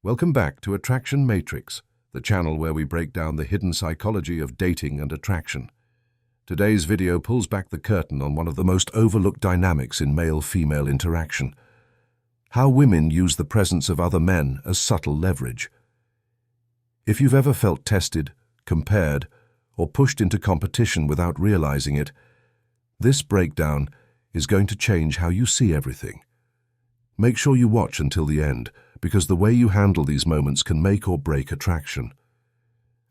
Welcome back to Attraction Matrixx, the channel where we break down the hidden psychology of dating and attraction. Today's video pulls back the curtain on one of the most overlooked dynamics in male-female interaction: how women use the presence of other men as subtle leverage. If you've ever felt tested, compared, or pushed into competition without realizing it, this breakdown is going to change how you see everything. Make sure you watch until the end, because the way you handle these moments can make or break attraction.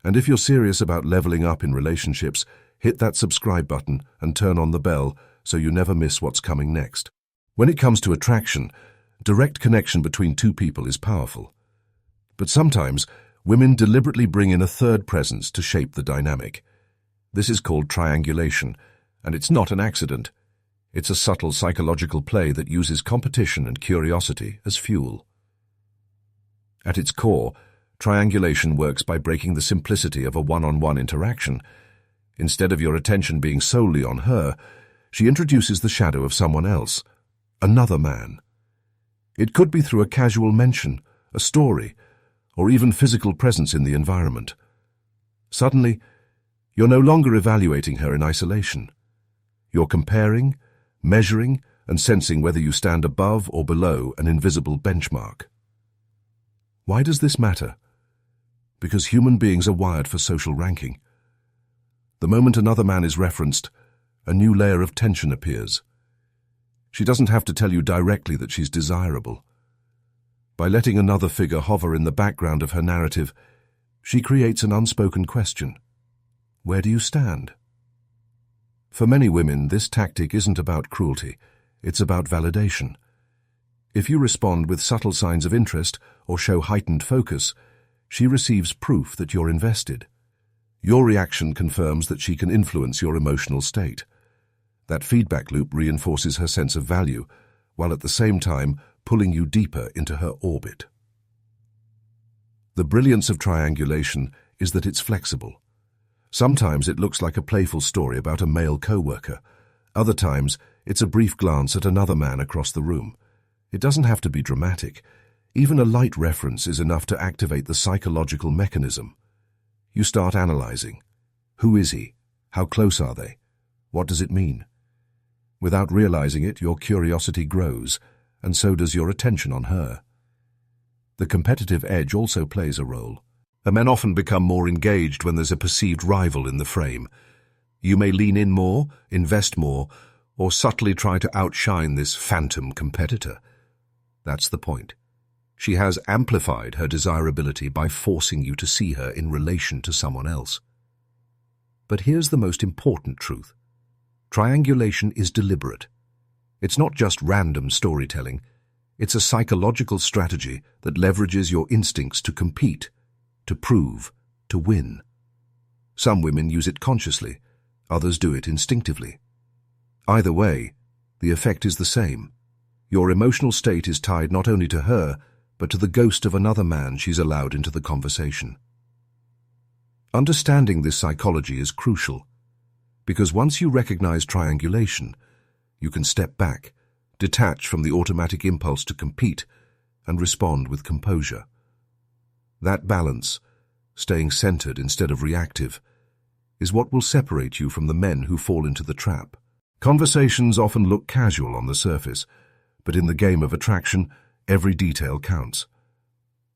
And if you're serious about leveling up in relationships, hit that subscribe button and turn on the bell so you never miss what's coming next. When it comes to attraction, direct connection between two people is powerful. But sometimes, women deliberately bring in a third presence to shape the dynamic. This is called triangulation, and it's not an accident. It's a subtle psychological play that uses competition and curiosity as fuel. At its core, triangulation works by breaking the simplicity of a one-on-one interaction. Instead of your attention being solely on her, she introduces the shadow of someone else, another man. It could be through a casual mention, a story, or even physical presence in the environment. Suddenly, you're no longer evaluating her in isolation. You're comparing, measuring, and sensing whether you stand above or below an invisible benchmark. Why does this matter? Because human beings are wired for social ranking. The moment another man is referenced, a new layer of tension appears. She doesn't have to tell you directly that she's desirable. By letting another figure hover in the background of her narrative, she creates an unspoken question. Where do you stand? For many women, this tactic isn't about cruelty, it's about validation. If you respond with subtle signs of interest or show heightened focus, she receives proof that you're invested. Your reaction confirms that she can influence your emotional state. That feedback loop reinforces her sense of value, while at the same time pulling you deeper into her orbit. The brilliance of triangulation is that it's flexible. Sometimes it looks like a playful story about a male co-worker. Other times, it's a brief glance at another man across the room. It doesn't have to be dramatic. Even a light reference is enough to activate the psychological mechanism. You start analyzing. Who is he? How close are they? What does it mean? Without realizing it, your curiosity grows, and so does your attention on her. The competitive edge also plays a role. Men often become more engaged when there's a perceived rival in the frame. You may lean in more, invest more, or subtly try to outshine this phantom competitor. That's the point. She has amplified her desirability by forcing you to see her in relation to someone else. But here's the most important truth. Triangulation is deliberate. It's not just random storytelling. It's a psychological strategy that leverages your instincts to compete, to prove, to win. Some women use it consciously, others do it instinctively. Either way, the effect is the same. Your emotional state is tied not only to her, but to the ghost of another man she's allowed into the conversation. Understanding this psychology is crucial, because once you recognize triangulation, you can step back, detach from the automatic impulse to compete, and respond with composure. That balance, staying centered instead of reactive, is what will separate you from the men who fall into the trap. Conversations often look casual on the surface, but in the game of attraction, every detail counts.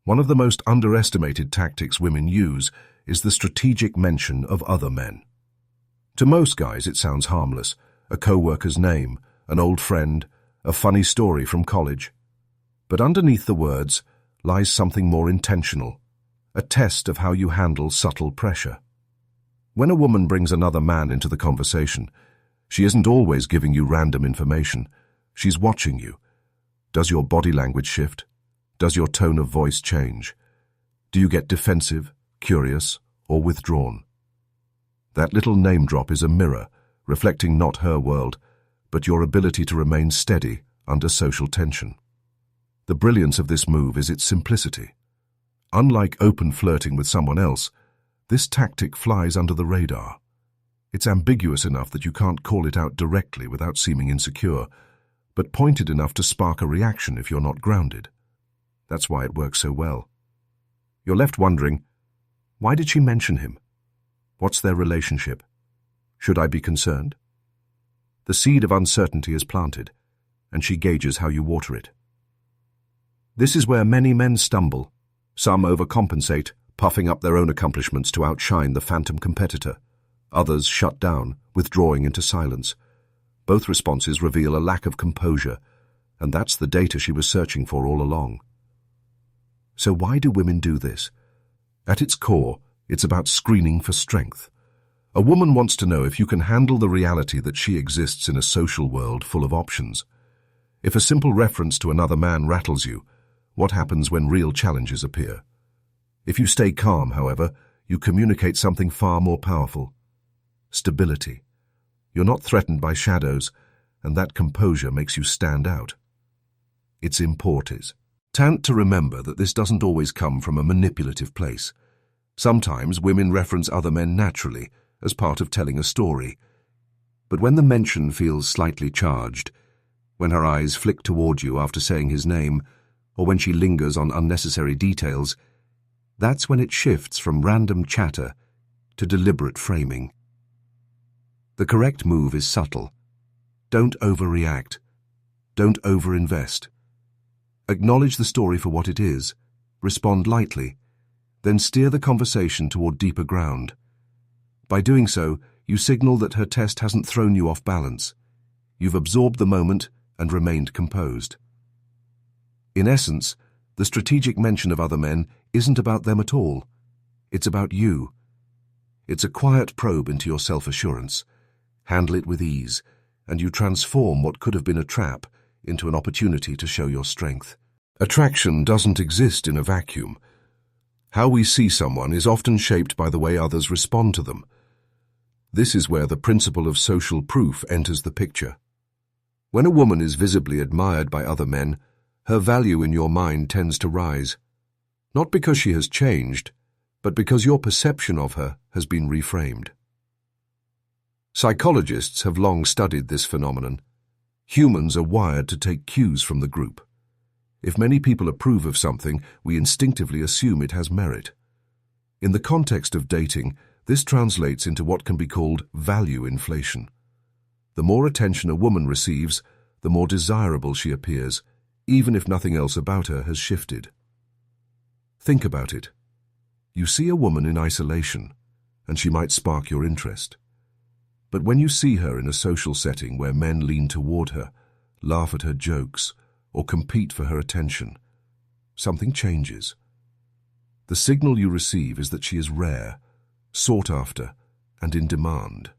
One of the most underestimated tactics women use is the strategic mention of other men. To most guys, it sounds harmless: a co-worker's name, an old friend, a funny story from college. But underneath the words lies something more intentional, a test of how you handle subtle pressure. When a woman brings another man into the conversation, she isn't always giving you random information. She's watching you. Does your body language shift? Does your tone of voice change? Do you get defensive, curious, or withdrawn? That little name drop is a mirror, reflecting not her world, but your ability to remain steady under social tension. The brilliance of this move is its simplicity. Unlike open flirting with someone else, this tactic flies under the radar. It's ambiguous enough that you can't call it out directly without seeming insecure, but pointed enough to spark a reaction if you're not grounded. That's why it works so well. You're left wondering, why did she mention him? What's their relationship? Should I be concerned? The seed of uncertainty is planted, and she gauges how you water it. This is where many men stumble. Some overcompensate, puffing up their own accomplishments to outshine the phantom competitor. Others shut down, withdrawing into silence. Both responses reveal a lack of composure, and that's the data she was searching for all along. So why do women do this? At its core, it's about screening for strength. A woman wants to know if you can handle the reality that she exists in a social world full of options. If a simple reference to another man rattles you, what happens when real challenges appear? If you stay calm, however, you communicate something far more powerful. Stability. You're not threatened by shadows, and that composure makes you stand out. It's important to remember that this doesn't always come from a manipulative place. Sometimes women reference other men naturally, as part of telling a story. But when the mention feels slightly charged, when her eyes flick toward you after saying his name, or when she lingers on unnecessary details, that's when it shifts from random chatter to deliberate framing. The correct move is subtle. Don't overreact. Don't overinvest. Acknowledge the story for what it is, respond lightly, then steer the conversation toward deeper ground. By doing so, you signal that her test hasn't thrown you off balance. You've absorbed the moment and remained composed. In essence, the strategic mention of other men isn't about them at all. It's about you. It's a quiet probe into your self-assurance. Handle it with ease, and you transform what could have been a trap into an opportunity to show your strength. Attraction doesn't exist in a vacuum. How we see someone is often shaped by the way others respond to them. This is where the principle of social proof enters the picture. When a woman is visibly admired by other men, her value in your mind tends to rise. Not because she has changed, but because your perception of her has been reframed. Psychologists have long studied this phenomenon. Humans are wired to take cues from the group. If many people approve of something, we instinctively assume it has merit. In the context of dating, this translates into what can be called value inflation. The more attention a woman receives, the more desirable she appears, even if nothing else about her has shifted. Think about it. You see a woman in isolation, and she might spark your interest. But when you see her in a social setting where men lean toward her, laugh at her jokes, or compete for her attention, something changes. The signal you receive is that she is rare, sought after, and in demand.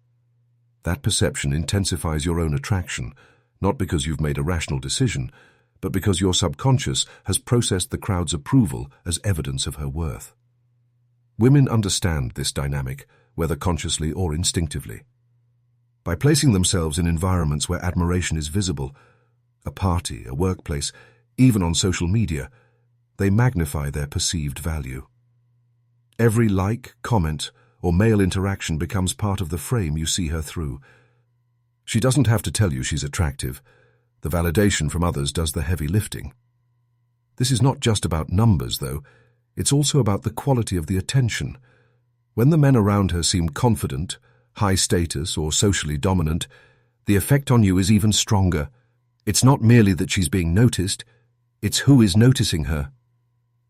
That perception intensifies your own attraction, not because you've made a rational decision, but because your subconscious has processed the crowd's approval as evidence of her worth. Women understand this dynamic, whether consciously or instinctively. By placing themselves in environments where admiration is visible, a party, a workplace, even on social media, they magnify their perceived value. Every like, comment, or male interaction becomes part of the frame you see her through. She doesn't have to tell you she's attractive. The validation from others does the heavy lifting. This is not just about numbers, though. It's also about the quality of the attention. When the men around her seem confident, high status, or socially dominant, the effect on you is even stronger. It's not merely that she's being noticed, it's who is noticing her.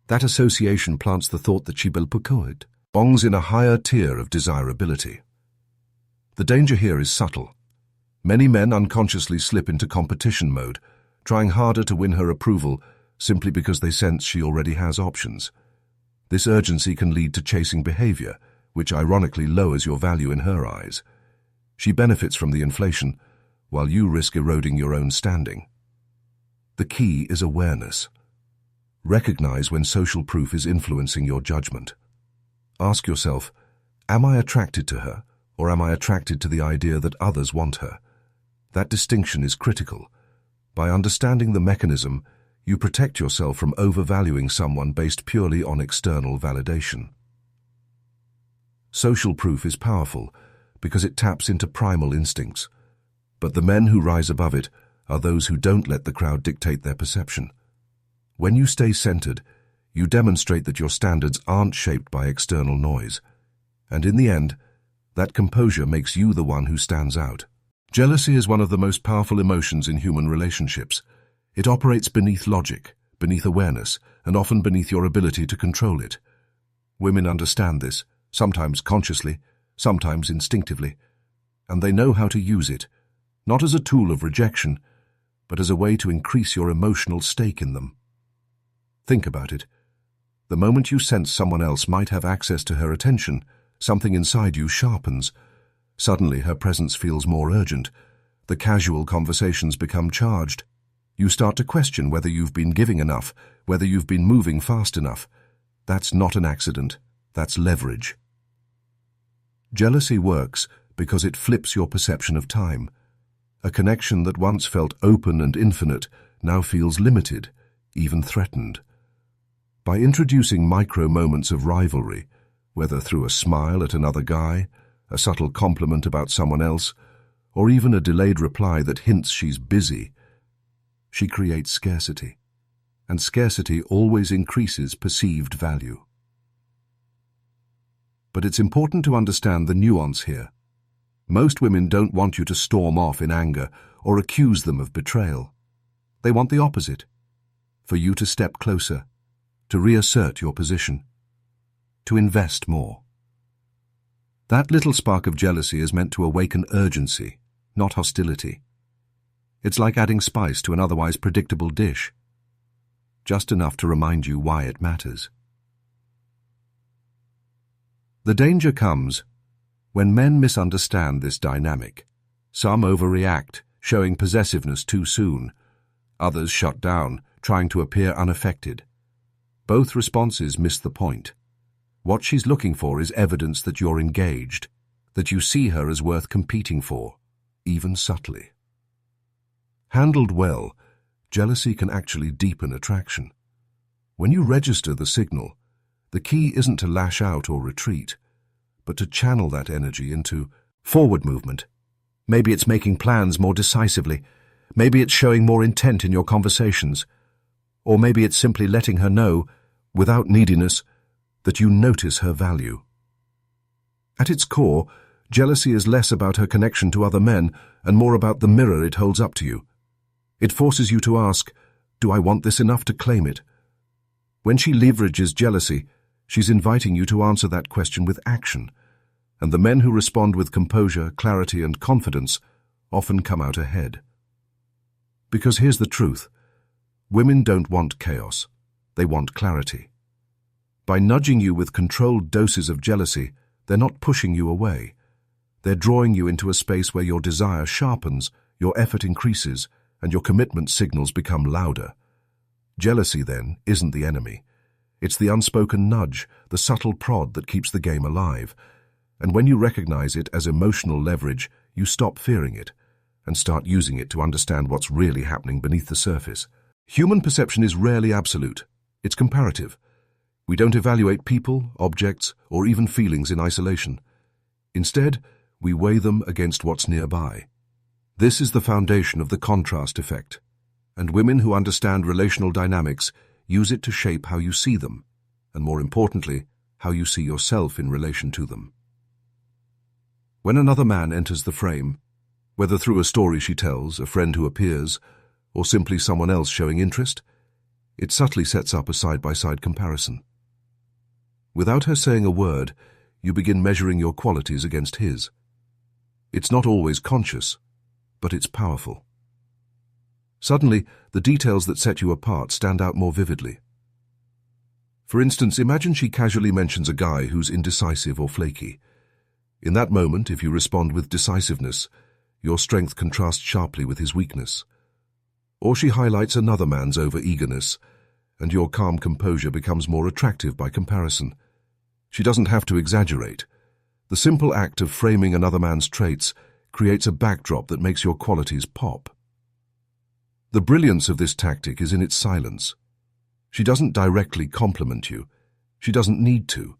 That association plants the thought that she belongs in a higher tier of desirability. The danger here is subtle. Many men unconsciously slip into competition mode, trying harder to win her approval simply because they sense she already has options. This urgency can lead to chasing behavior, which ironically lowers your value in her eyes. She benefits from the inflation, while you risk eroding your own standing. The key is awareness. Recognize when social proof is influencing your judgment. Ask yourself, am I attracted to her, or am I attracted to the idea that others want her? That distinction is critical. By understanding the mechanism, you protect yourself from overvaluing someone based purely on external validation. Social proof is powerful because it taps into primal instincts, but the men who rise above it are those who don't let the crowd dictate their perception. When you stay centered, You demonstrate that your standards aren't shaped by external noise. And in the end, that composure makes you the one who stands out. Jealousy is one of the most powerful emotions in human relationships. It operates beneath logic, beneath awareness, and often beneath your ability to control it. Women understand this, sometimes consciously, sometimes instinctively, and they know how to use it, not as a tool of rejection, but as a way to increase your emotional stake in them. Think about it. The moment you sense someone else might have access to her attention, something inside you sharpens. Suddenly her presence feels more urgent. The casual conversations become charged. You start to question whether you've been giving enough, whether you've been moving fast enough. That's not an accident. That's leverage. Jealousy works because it flips your perception of time. A connection that once felt open and infinite now feels limited, even threatened. By introducing micro moments of rivalry, whether through a smile at another guy, a subtle compliment about someone else, or even a delayed reply that hints she's busy, she creates scarcity. And scarcity always increases perceived value. But it's important to understand the nuance here. Most women don't want you to storm off in anger or accuse them of betrayal. They want the opposite, for you to step closer, to reassert your position, to invest more. That little spark of jealousy is meant to awaken urgency, not hostility. It's like adding spice to an otherwise predictable dish, just enough to remind you why it matters. The danger comes when men misunderstand this dynamic. Some overreact, showing possessiveness too soon. Others shut down, trying to appear unaffected. Both responses miss the point. What she's looking for is evidence that you're engaged, that you see her as worth competing for, even subtly. Handled well, jealousy can actually deepen attraction. When you register the signal, the key isn't to lash out or retreat, but to channel that energy into forward movement. Maybe it's making plans more decisively. Maybe it's showing more intent in your conversations. Or maybe it's simply letting her know, without neediness, that you notice her value. At its core, jealousy is less about her connection to other men and more about the mirror it holds up to you. It forces you to ask, do I want this enough to claim it? When she leverages jealousy, she's inviting you to answer that question with action, and the men who respond with composure, clarity, and confidence often come out ahead. Because here's the truth. Women don't want chaos. They want clarity. By nudging you with controlled doses of jealousy, they're not pushing you away. They're drawing you into a space where your desire sharpens, your effort increases, and your commitment signals become louder. Jealousy, then, isn't the enemy. It's the unspoken nudge, the subtle prod that keeps the game alive. And when you recognize it as emotional leverage, you stop fearing it and start using it to understand what's really happening beneath the surface. Human perception is rarely absolute. It's comparative. We don't evaluate people, objects, or even feelings in isolation. Instead, we weigh them against what's nearby. This is the foundation of the contrast effect, and women who understand relational dynamics use it to shape how you see them, and more importantly, how you see yourself in relation to them. When another man enters the frame, whether through a story she tells, a friend who appears, or simply someone else showing interest, it subtly sets up a side-by-side comparison. Without her saying a word, you begin measuring your qualities against his. It's not always conscious, but it's powerful. Suddenly, the details that set you apart stand out more vividly. For instance, imagine she casually mentions a guy who's indecisive or flaky. In that moment, if you respond with decisiveness, your strength contrasts sharply with his weakness. Or she highlights another man's over-eagerness, and your calm composure becomes more attractive by comparison. She doesn't have to exaggerate. The simple act of framing another man's traits creates a backdrop that makes your qualities pop. The brilliance of this tactic is in its silence. She doesn't directly compliment you. She doesn't need to.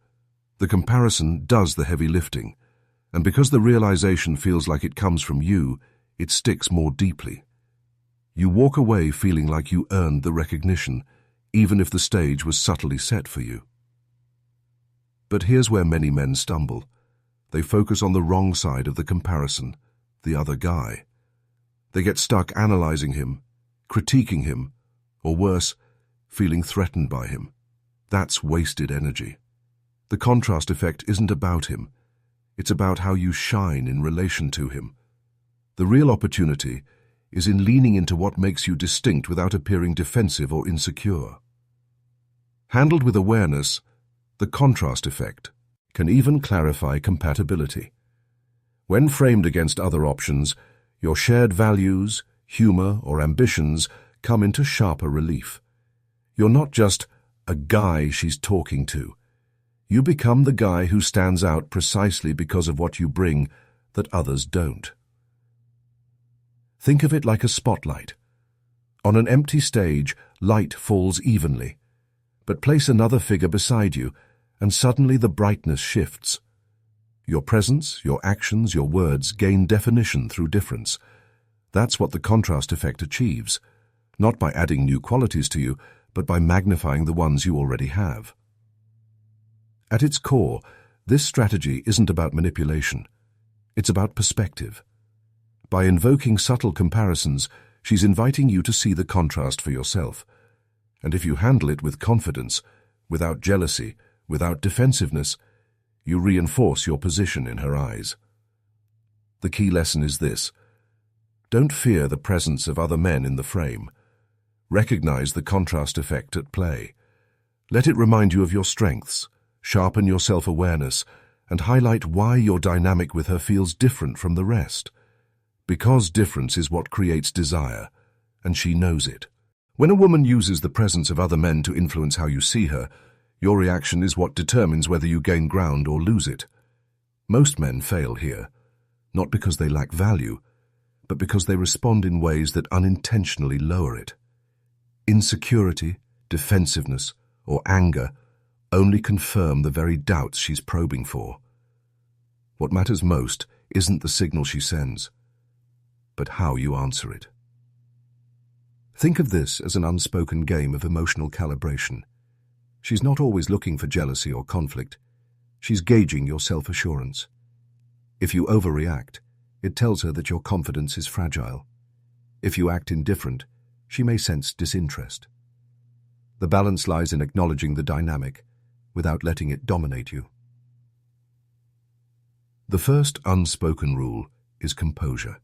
The comparison does the heavy lifting, and because the realization feels like it comes from you, it sticks more deeply. You walk away feeling like you earned the recognition, even if the stage was subtly set for you. But here's where many men stumble. They focus on the wrong side of the comparison, the other guy. They get stuck analyzing him, critiquing him, or worse, feeling threatened by him. That's wasted energy. The contrast effect isn't about him. It's about how you shine in relation to him. The real opportunity is in leaning into what makes you distinct without appearing defensive or insecure. Handled with awareness, the contrast effect can even clarify compatibility. When framed against other options, your shared values, humor, or ambitions come into sharper relief. You're not just a guy she's talking to. You become the guy who stands out precisely because of what you bring that others don't. Think of it like a spotlight. On an empty stage, light falls evenly. But place another figure beside you, and suddenly the brightness shifts. Your presence, your actions, your words gain definition through difference. That's what the contrast effect achieves, not by adding new qualities to you, but by magnifying the ones you already have. At its core, this strategy isn't about manipulation. It's about perspective. By invoking subtle comparisons, she's inviting you to see the contrast for yourself. And if you handle it with confidence, without jealousy, without defensiveness, you reinforce your position in her eyes. The key lesson is this: don't fear the presence of other men in the frame. Recognize the contrast effect at play. Let it remind you of your strengths, sharpen your self-awareness, and highlight why your dynamic with her feels different from the rest. Because difference is what creates desire, and she knows it. When a woman uses the presence of other men to influence how you see her, your reaction is what determines whether you gain ground or lose it. Most men fail here, not because they lack value, but because they respond in ways that unintentionally lower it. Insecurity, defensiveness, or anger only confirm the very doubts she's probing for. What matters most isn't the signal she sends, but how you answer it. Think of this as an unspoken game of emotional calibration. She's not always looking for jealousy or conflict. She's gauging your self-assurance. If you overreact, it tells her that your confidence is fragile. If you act indifferent, she may sense disinterest. The balance lies in acknowledging the dynamic without letting it dominate you. The first unspoken rule is composure.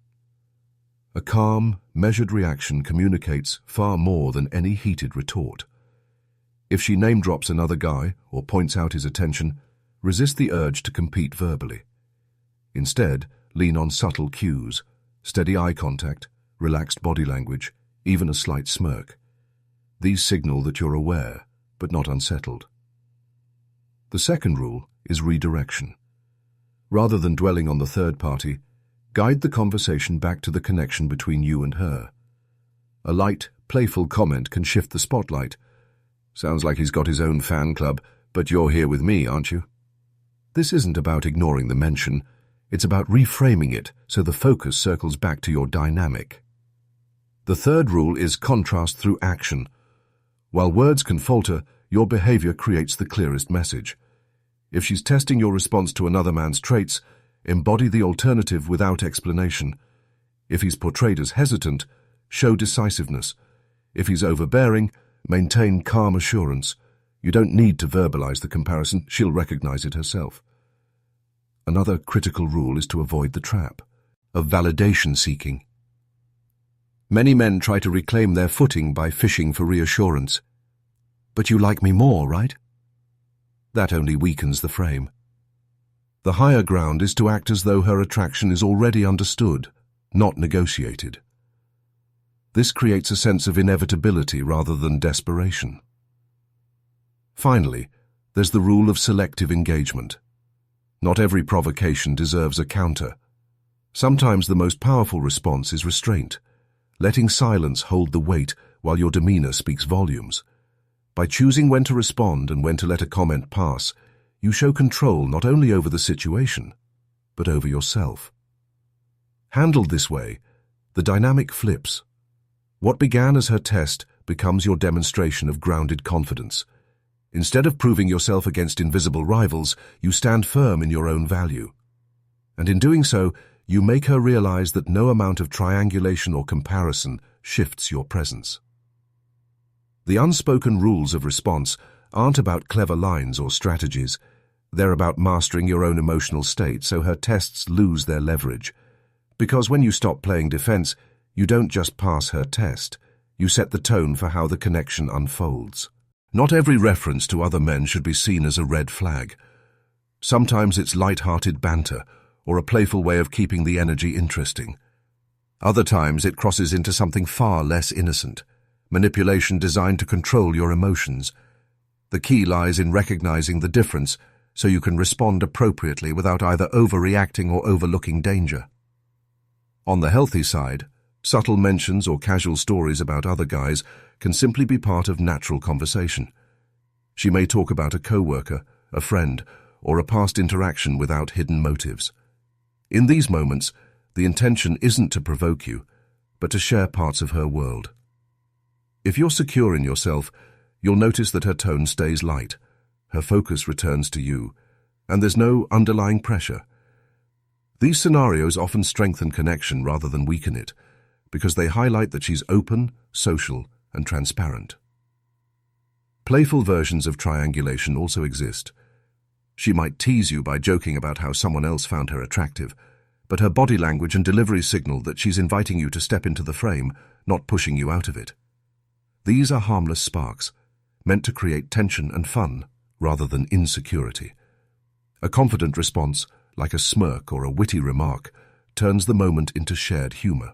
A calm, measured reaction communicates far more than any heated retort. If she name-drops another guy or points out his attention, resist the urge to compete verbally. Instead, lean on subtle cues, steady eye contact, relaxed body language, even a slight smirk. These signal that you're aware, but not unsettled. The second rule is redirection. Rather than dwelling on the third party, guide the conversation back to the connection between you and her. A light, playful comment can shift the spotlight. Sounds like he's got his own fan club, but you're here with me, aren't you? This isn't about ignoring the mention. It's about reframing it so the focus circles back to your dynamic. The third rule is contrast through action. While words can falter, your behavior creates the clearest message. If she's testing your response to another man's traits, embody the alternative without explanation. If he's portrayed as hesitant, show decisiveness. If he's overbearing, maintain calm assurance. You don't need to verbalize the comparison, she'll recognize it herself. Another critical rule is to avoid the trap of validation seeking. Many men try to reclaim their footing by fishing for reassurance. But you like me more, right? That only weakens the frame. The higher ground is to act as though her attraction is already understood, not negotiated. This creates a sense of inevitability rather than desperation. Finally, there's the rule of selective engagement. Not every provocation deserves a counter. Sometimes the most powerful response is restraint, letting silence hold the weight while your demeanor speaks volumes. By choosing when to respond and when to let a comment pass, you show control not only over the situation, but over yourself. Handled this way, the dynamic flips. What began as her test becomes your demonstration of grounded confidence. Instead of proving yourself against invisible rivals, you stand firm in your own value. And in doing so, you make her realize that no amount of triangulation or comparison shifts your presence. The unspoken rules of response aren't about clever lines or strategies. They're about mastering your own emotional state so her tests lose their leverage. Because when you stop playing defense, you don't just pass her test. You set the tone for how the connection unfolds. Not every reference to other men should be seen as a red flag. Sometimes it's light-hearted banter or a playful way of keeping the energy interesting. Other times it crosses into something far less innocent, manipulation designed to control your emotions. The key lies in recognizing the difference so you can respond appropriately without either overreacting or overlooking danger. On the healthy side, subtle mentions or casual stories about other guys can simply be part of natural conversation. She may talk about a coworker, a friend, or a past interaction without hidden motives. In these moments, the intention isn't to provoke you, but to share parts of her world. If you're secure in yourself, you'll notice that her tone stays light, her focus returns to you, and there's no underlying pressure. These scenarios often strengthen connection rather than weaken it, because they highlight that she's open, social, and transparent. Playful versions of triangulation also exist. She might tease you by joking about how someone else found her attractive, but her body language and delivery signal that she's inviting you to step into the frame, not pushing you out of it. These are harmless sparks, meant to create tension and fun, rather than insecurity. A confident response, like a smirk or a witty remark, turns the moment into shared humor.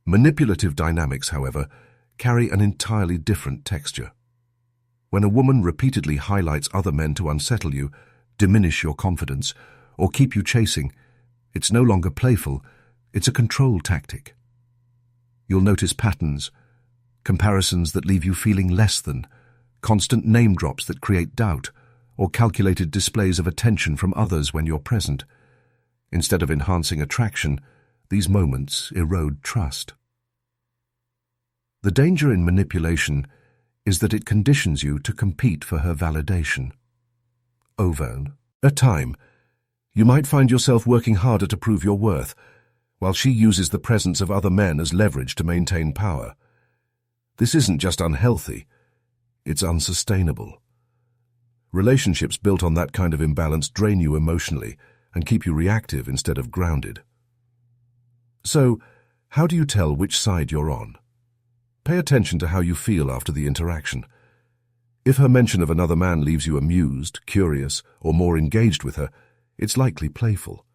Manipulative dynamics, however, carry an entirely different texture. When a woman repeatedly highlights other men to unsettle you, diminish your confidence, or keep you chasing, it's no longer playful, it's a control tactic. You'll notice patterns, comparisons that leave you feeling less than, constant name drops that create doubt, or calculated displays of attention from others when you're present. Instead of enhancing attraction, these moments erode trust. The danger in manipulation is that it conditions you to compete for her validation. Over a time, you might find yourself working harder to prove your worth, while she uses the presence of other men as leverage to maintain power. This isn't just unhealthy, it's unsustainable. Relationships built on that kind of imbalance drain you emotionally and keep you reactive instead of grounded. So, how do you tell which side you're on? Pay attention to how you feel after the interaction. If her mention of another man leaves you amused, curious, or more engaged with her, it's likely playful.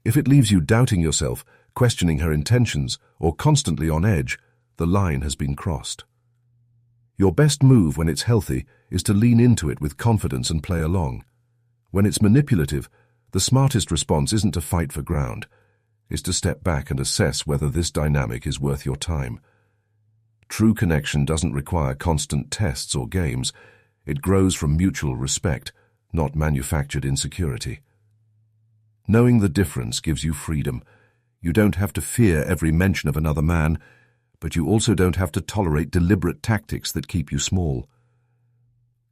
If it leaves you doubting yourself, questioning her intentions, or constantly on edge, the line has been crossed. Your best move when it's healthy is to lean into it with confidence and play along. When it's manipulative, the smartest response isn't to fight for ground. It's to step back and assess whether this dynamic is worth your time. True connection doesn't require constant tests or games. It grows from mutual respect, not manufactured insecurity. Knowing the difference gives you freedom. You don't have to fear every mention of another man, but you also don't have to tolerate deliberate tactics that keep you small.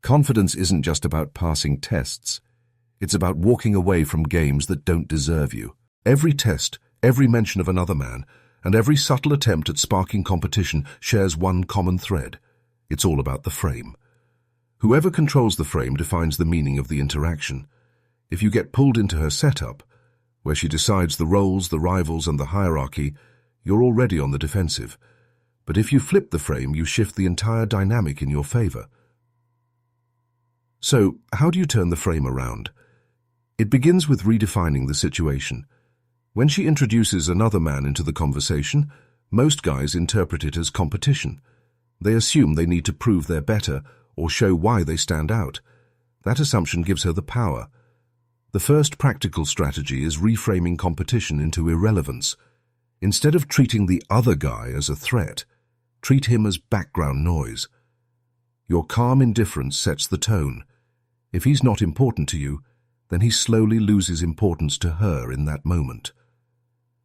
Confidence isn't just about passing tests. It's about walking away from games that don't deserve you. Every test, every mention of another man, and every subtle attempt at sparking competition shares one common thread. It's all about the frame. Whoever controls the frame defines the meaning of the interaction. If you get pulled into her setup, where she decides the roles, the rivals, and the hierarchy, you're already on the defensive. But if you flip the frame, you shift the entire dynamic in your favor. So, how do you turn the frame around? It begins with redefining the situation. When she introduces another man into the conversation, most guys interpret it as competition. They assume they need to prove they're better or show why they stand out. That assumption gives her the power. The first practical strategy is reframing competition into irrelevance. Instead of treating the other guy as a threat, treat him as background noise. Your calm indifference sets the tone. If he's not important to you, then he slowly loses importance to her in that moment.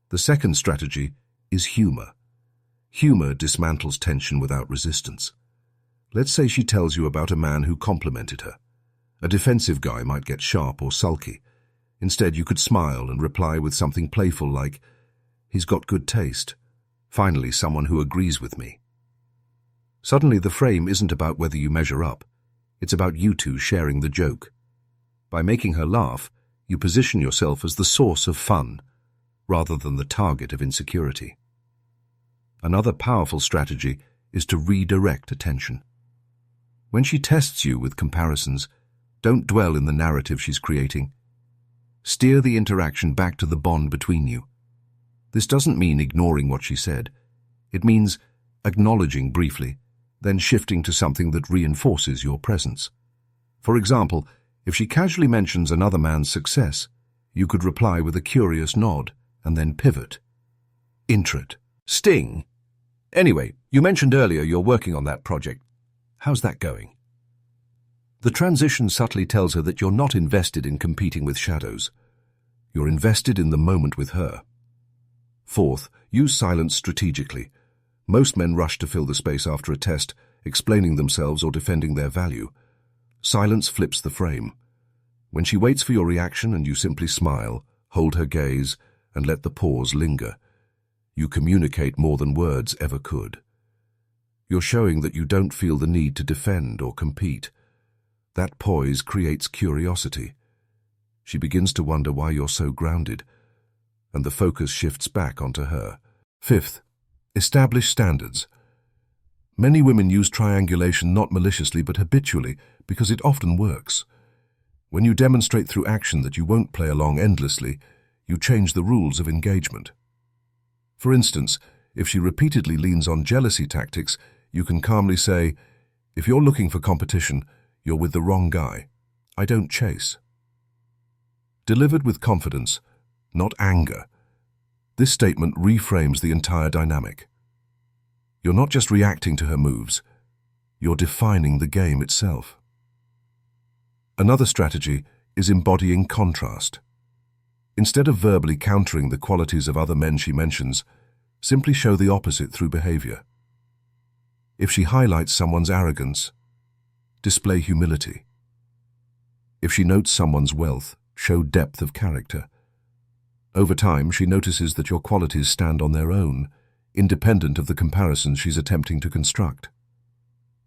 The second strategy is humor. Humor dismantles tension without resistance. Let's say she tells you about a man who complimented her. A defensive guy might get sharp or sulky. Instead, you could smile and reply with something playful like, "He's got good taste. Finally, someone who agrees with me." Suddenly, the frame isn't about whether you measure up. It's about you two sharing the joke. By making her laugh, you position yourself as the source of fun, rather than the target of insecurity. Another powerful strategy is to redirect attention. When she tests you with comparisons, don't dwell in the narrative she's creating. Steer the interaction back to the bond between you. This doesn't mean ignoring what she said. It means acknowledging briefly, then shifting to something that reinforces your presence. For example, if she casually mentions another man's success, you could reply with a curious nod and then pivot. Intrit. Sting. Anyway, you mentioned earlier you're working on that project. How's that going? The transition subtly tells her that you're not invested in competing with shadows. You're invested in the moment with her. Fourth, use silence strategically. Most men rush to fill the space after a test, explaining themselves or defending their value. Silence flips the frame. When she waits for your reaction and you simply smile, hold her gaze, and let the pause linger, you communicate more than words ever could. You're showing that you don't feel the need to defend or compete. That poise creates curiosity. She begins to wonder why you're so grounded, and the focus shifts back onto her. Fifth, establish standards. Many women use triangulation not maliciously but habitually because it often works. When you demonstrate through action that you won't play along endlessly, you change the rules of engagement. For instance, if she repeatedly leans on jealousy tactics, you can calmly say, "If you're looking for competition, you're with the wrong guy. I don't chase." Delivered with confidence, not anger, this statement reframes the entire dynamic. You're not just reacting to her moves, you're defining the game itself. Another strategy is embodying contrast. Instead of verbally countering the qualities of other men she mentions, simply show the opposite through behavior. If she highlights someone's arrogance, display humility. If she notes someone's wealth, show depth of character. Over time, she notices that your qualities stand on their own, independent of the comparisons she's attempting to construct.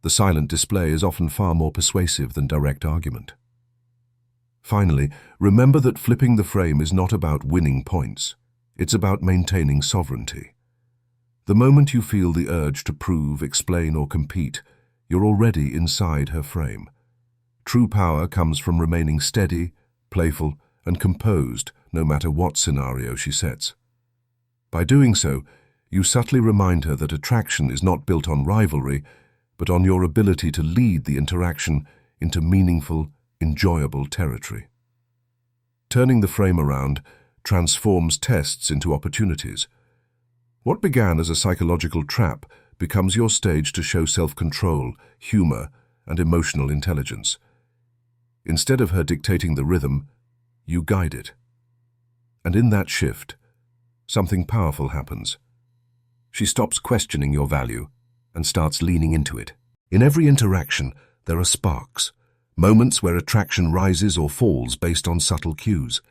The silent display is often far more persuasive than direct argument. Finally, remember that flipping the frame is not about winning points. It's about maintaining sovereignty. The moment you feel the urge to prove, explain, or compete, you're already inside her frame. True power comes from remaining steady, playful, and composed no matter what scenario she sets. By doing so, you subtly remind her that attraction is not built on rivalry, but on your ability to lead the interaction into meaningful, enjoyable territory. Turning the frame around transforms tests into opportunities. What began as a psychological trap becomes your stage to show self-control, humor, and emotional intelligence. Instead of her dictating the rhythm, you guide it. And in that shift, something powerful happens. She stops questioning your value and starts leaning into it. In every interaction, there are sparks, moments where attraction rises or falls based on subtle cues.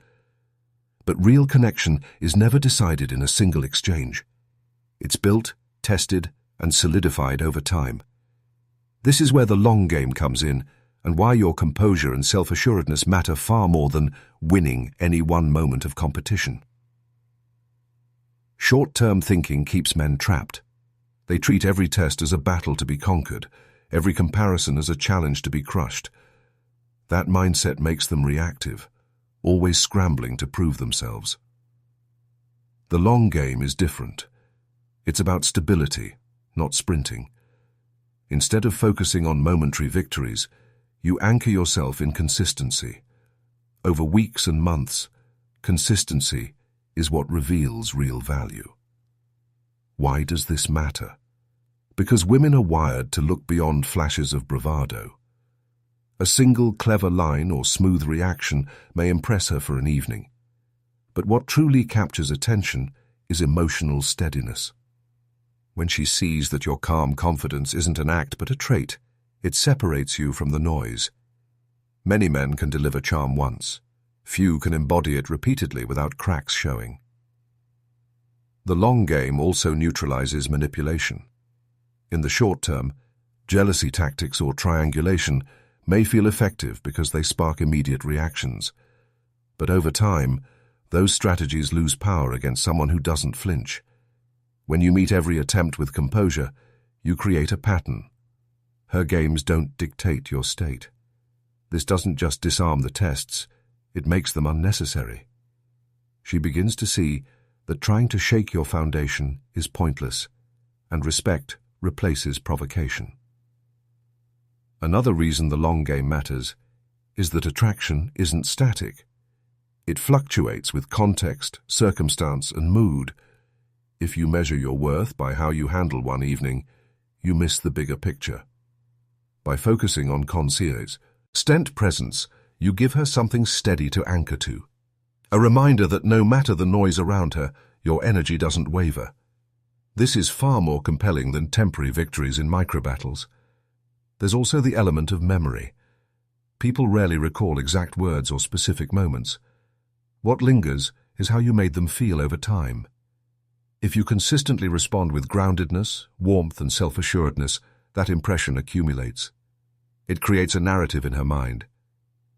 But real connection is never decided in a single exchange. It's built, tested, and solidified over time. This is where the long game comes in, and why your composure and self-assuredness matter far more than winning any one moment of competition. Short-term thinking keeps men trapped. They treat every test as a battle to be conquered, every comparison as a challenge to be crushed. That mindset makes them reactive, always scrambling to prove themselves. The long game is different. It's about stability, not sprinting. Instead of focusing on momentary victories, you anchor yourself in consistency. Over weeks and months, consistency is what reveals real value. Why does this matter? Because women are wired to look beyond flashes of bravado. A single clever line or smooth reaction may impress her for an evening. But what truly captures attention is emotional steadiness. When she sees that your calm confidence isn't an act but a trait, it separates you from the noise. Many men can deliver charm once. Few can embody it repeatedly without cracks showing. The long game also neutralizes manipulation. In the short term, jealousy tactics or triangulation may feel effective because they spark immediate reactions. But over time, those strategies lose power against someone who doesn't flinch. When you meet every attempt with composure, you create a pattern. Her games don't dictate your state. This doesn't just disarm the tests, it makes them unnecessary. She begins to see that trying to shake your foundation is pointless, and respect replaces provocation. Another reason the long game matters is that attraction isn't static. It fluctuates with context, circumstance, and mood. If you measure your worth by how you handle one evening, you miss the bigger picture. By focusing on constant presence, you give her something steady to anchor to. A reminder that no matter the noise around her, your energy doesn't waver. This is far more compelling than temporary victories in micro-battles. There's also the element of memory. People rarely recall exact words or specific moments. What lingers is how you made them feel over time. If you consistently respond with groundedness, warmth, and self-assuredness, that impression accumulates. It creates a narrative in her mind.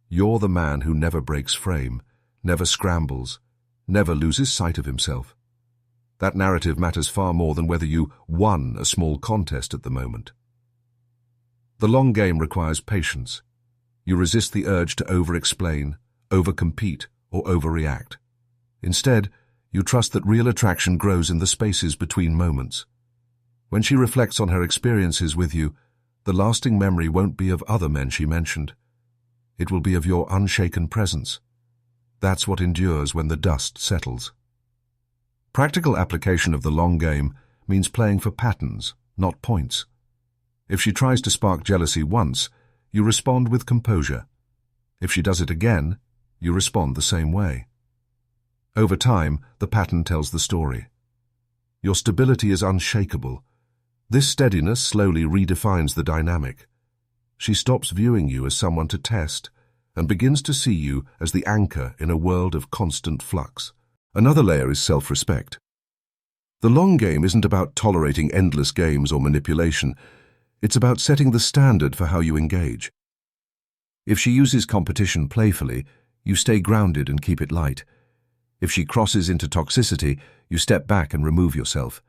You're the man who never breaks frame, never scrambles, never loses sight of himself. That narrative matters far more than whether you won a small contest at the moment. The long game requires patience. You resist the urge to over-explain, over-compete, or overreact. Instead, you trust that real attraction grows in the spaces between moments. When she reflects on her experiences with you, the lasting memory won't be of other men she mentioned. It will be of your unshaken presence. That's what endures when the dust settles. Practical application of the long game means playing for patterns, not points. If she tries to spark jealousy once, you respond with composure. If she does it again, you respond the same way. Over time, the pattern tells the story. Your stability is unshakable. This steadiness slowly redefines the dynamic. She stops viewing you as someone to test and begins to see you as the anchor in a world of constant flux. Another layer is self-respect. The long game isn't about tolerating endless games or manipulation. It's about setting the standard for how you engage. If she uses competition playfully, you stay grounded and keep it light. If she crosses into toxicity, you step back and remove yourself.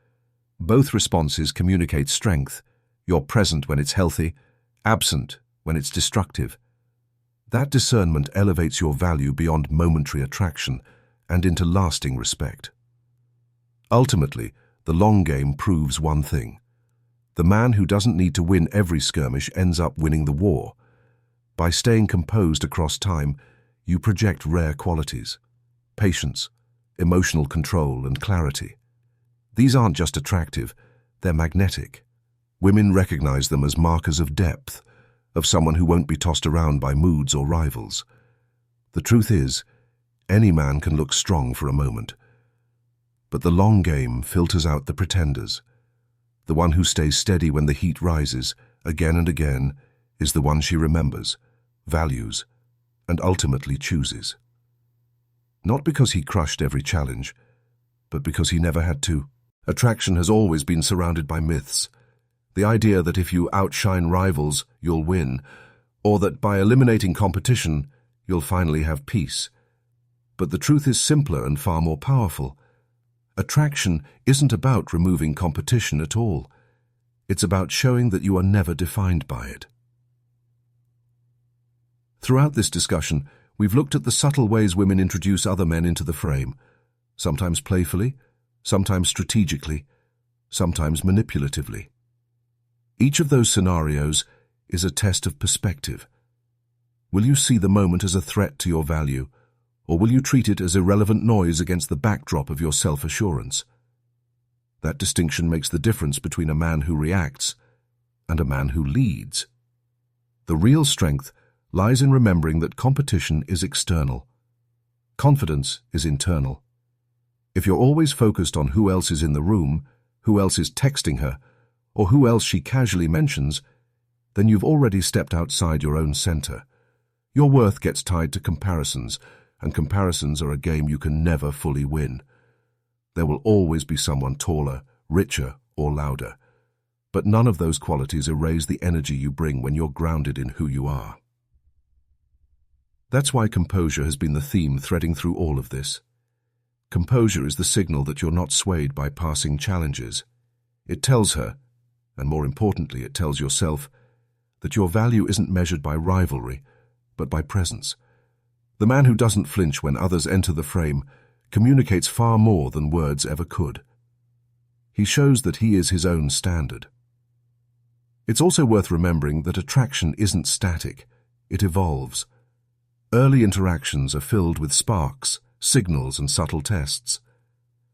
Both responses communicate strength. You're present when it's healthy, absent when it's destructive. That discernment elevates your value beyond momentary attraction and into lasting respect. Ultimately, the long game proves one thing. The man who doesn't need to win every skirmish ends up winning the war. By staying composed across time, you project rare qualities: patience, emotional control, and clarity. These aren't just attractive, they're magnetic. Women recognize them as markers of depth, of someone who won't be tossed around by moods or rivals. The truth is, any man can look strong for a moment. But the long game filters out the pretenders. The one who stays steady when the heat rises, again and again, is the one she remembers, values, and ultimately chooses. Not because he crushed every challenge, but because he never had to. Attraction has always been surrounded by myths. The idea that if you outshine rivals, you'll win, or that by eliminating competition, you'll finally have peace. But the truth is simpler and far more powerful. Attraction isn't about removing competition at all. It's about showing that you are never defined by it. Throughout this discussion, we've looked at the subtle ways women introduce other men into the frame, sometimes playfully, sometimes strategically, sometimes manipulatively. Each of those scenarios is a test of perspective. Will you see the moment as a threat to your value, or will you treat it as irrelevant noise against the backdrop of your self-assurance? That distinction makes the difference between a man who reacts and a man who leads. The real strength lies in remembering that competition is external. Confidence is internal. If you're always focused on who else is in the room, who else is texting her, or who else she casually mentions, then you've already stepped outside your own center. Your worth gets tied to comparisons, and comparisons are a game you can never fully win. There will always be someone taller, richer, or louder. But none of those qualities erase the energy you bring when you're grounded in who you are. That's why composure has been the theme threading through all of this. Composure is the signal that you're not swayed by passing challenges. It tells her, and more importantly, it tells yourself, that your value isn't measured by rivalry, but by presence. The man who doesn't flinch when others enter the frame communicates far more than words ever could. He shows that he is his own standard. It's also worth remembering that attraction isn't static, it evolves. Early interactions are filled with sparks, signals, and subtle tests.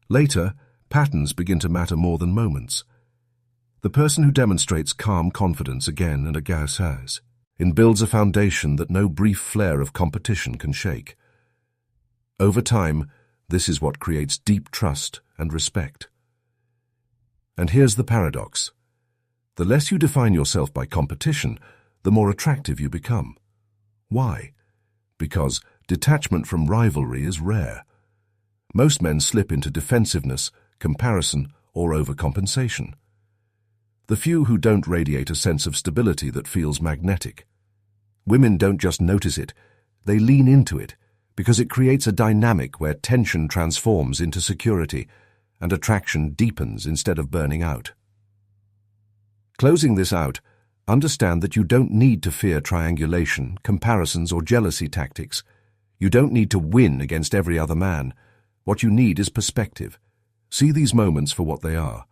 Later, patterns begin to matter more than moments. The person who demonstrates calm confidence again and again builds a foundation that no brief flare of competition can shake. Over time, this is what creates deep trust and respect. And here's the paradox. The less you define yourself by competition, the more attractive you become. Why? Because detachment from rivalry is rare. Most men slip into defensiveness, comparison, or overcompensation. The few who don't radiate a sense of stability that feels magnetic. Women don't just notice it, they lean into it, because it creates a dynamic where tension transforms into security and attraction deepens instead of burning out. Closing this out, understand that you don't need to fear triangulation, comparisons, or jealousy tactics. You don't need to win against every other man. What you need is perspective. See these moments for what they are,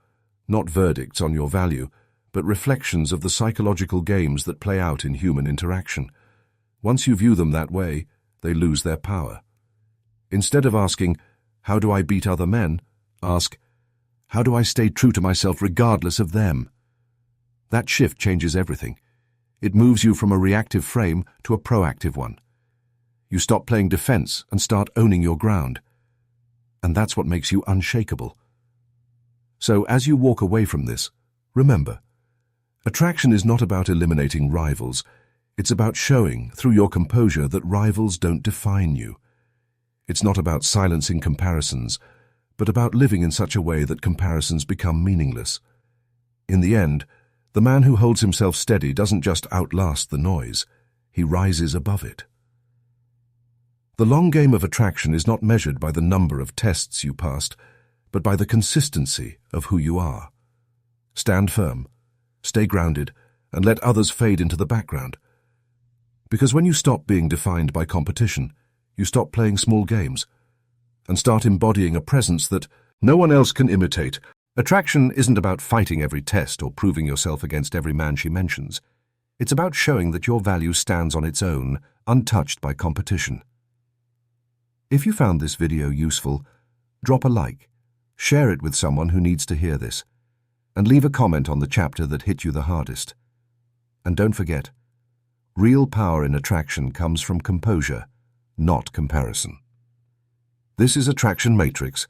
not verdicts on your value, but reflections of the psychological games that play out in human interaction. Once you view them that way, they lose their power. Instead of asking, "How do I beat other men?" ask, "How do I stay true to myself regardless of them?" That shift changes everything. It moves you from a reactive frame to a proactive one. You stop playing defense and start owning your ground. And that's what makes you unshakable. So as you walk away from this, remember, attraction is not about eliminating rivals. It's about showing, through your composure, that rivals don't define you. It's not about silencing comparisons, but about living in such a way that comparisons become meaningless. In the end, the man who holds himself steady doesn't just outlast the noise, he rises above it. The long game of attraction is not measured by the number of tests you passed, but by the consistency of who you are. Stand firm, stay grounded, and let others fade into the background. Because when you stop being defined by competition, you stop playing small games, and start embodying a presence that no one else can imitate. Attraction isn't about fighting every test or proving yourself against every man she mentions. It's about showing that your value stands on its own, untouched by competition. If you found this video useful, drop a like, share it with someone who needs to hear this, and leave a comment on the chapter that hit you the hardest. And don't forget, real power in attraction comes from composure, not comparison. This is Attraction Matrix,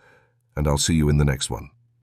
and I'll see you in the next one.